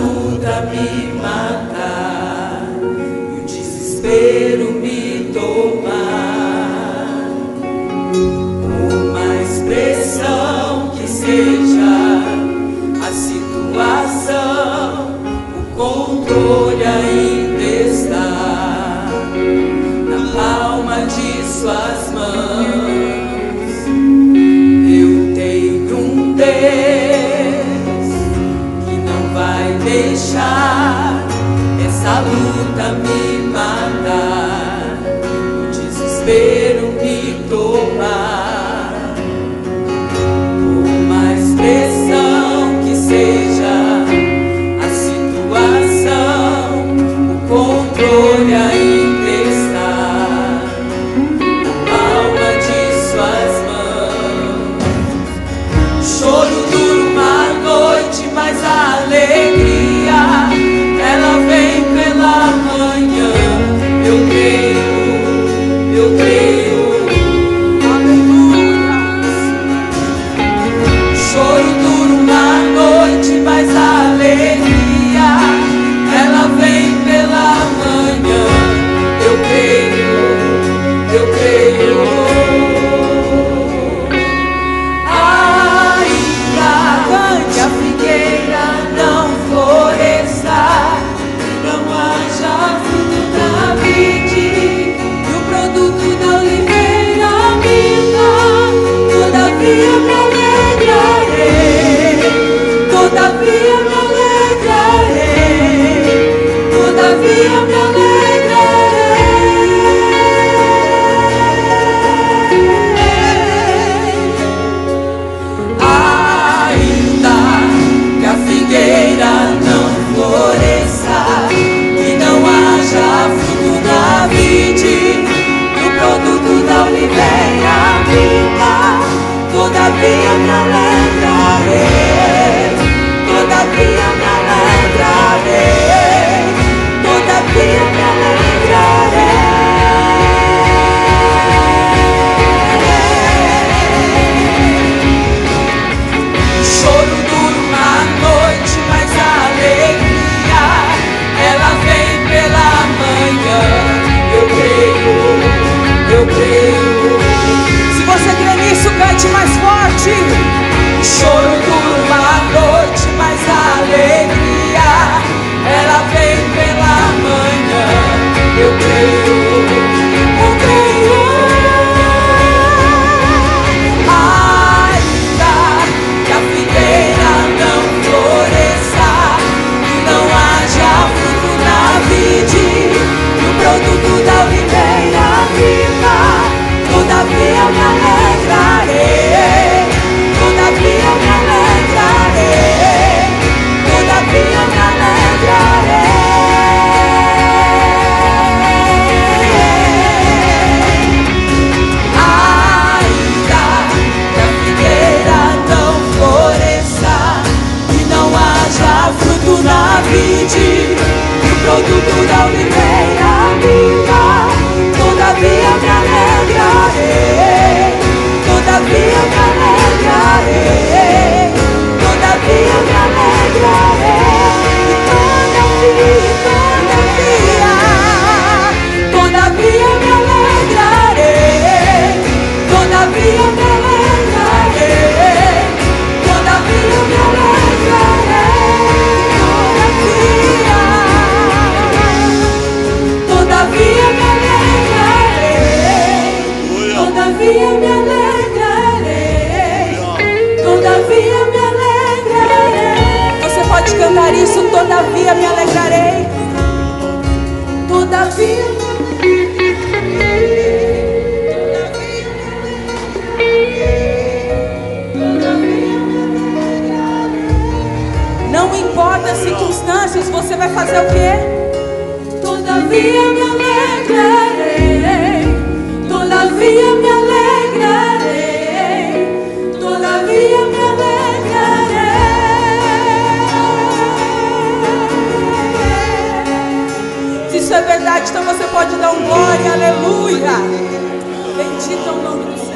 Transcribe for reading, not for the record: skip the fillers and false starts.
luta me matar e o desespero me tomar, uma expressão que seja a situação, o controle ainda está na palma de suas mãos. Eu tenho um Deus que não vai deixar essa luta me matar, o desespero me tomar, uma expressão que seja a situação, o controle ainda está na palma de suas mãos. Choro dura uma noite, mas a alegria ela vem pela manhã. Eu creio, aleluia. Choro dura uma noite, mas a alegria ela vem pela manhã. Eu creio. Ainda que a figueira não floresça, não haja fruto da vide e o produto da oliveira minta, todavia me alegrarei, todavia me alegrarei, todavia me todavia me alegrarei, todavia me alegrarei, todavia me alegrarei. Choro dura uma noite, mas a alegria ela vem pela manhã. Eu creio. Se você crê nisso, cante mais forte. Choro dura uma noite, mas a alegria ela vem pela manhã. Eu creio. Ainda que a figueira não floresça e não haja fruto na vide e o produto da oliveira viva, todavia me alegrarei, todavia me alegrarei, todavia me alegrarei. Ainda que a figueira não floresça e não haja fruto na vide e o produto da oliveira viva, todavia me alegrarei, todavia me alegrarei, todavia me alegrarei. E todavia me alegrarei, todavia me alegrarei, todavia me alegrarei, todavia me alegrarei, todavia me alegrarei, todavia me alegrarei. Você pode cantar isso, todavia me alegrarei, todavia me alegrarei. Não importa as circunstâncias, você vai fazer o quê? Todavia me alegrarei, todavia me alegrarei, todavia me alegrarei. Se isso é verdade, então você pode dar um glória, aleluia. Bendito é o nome do Senhor.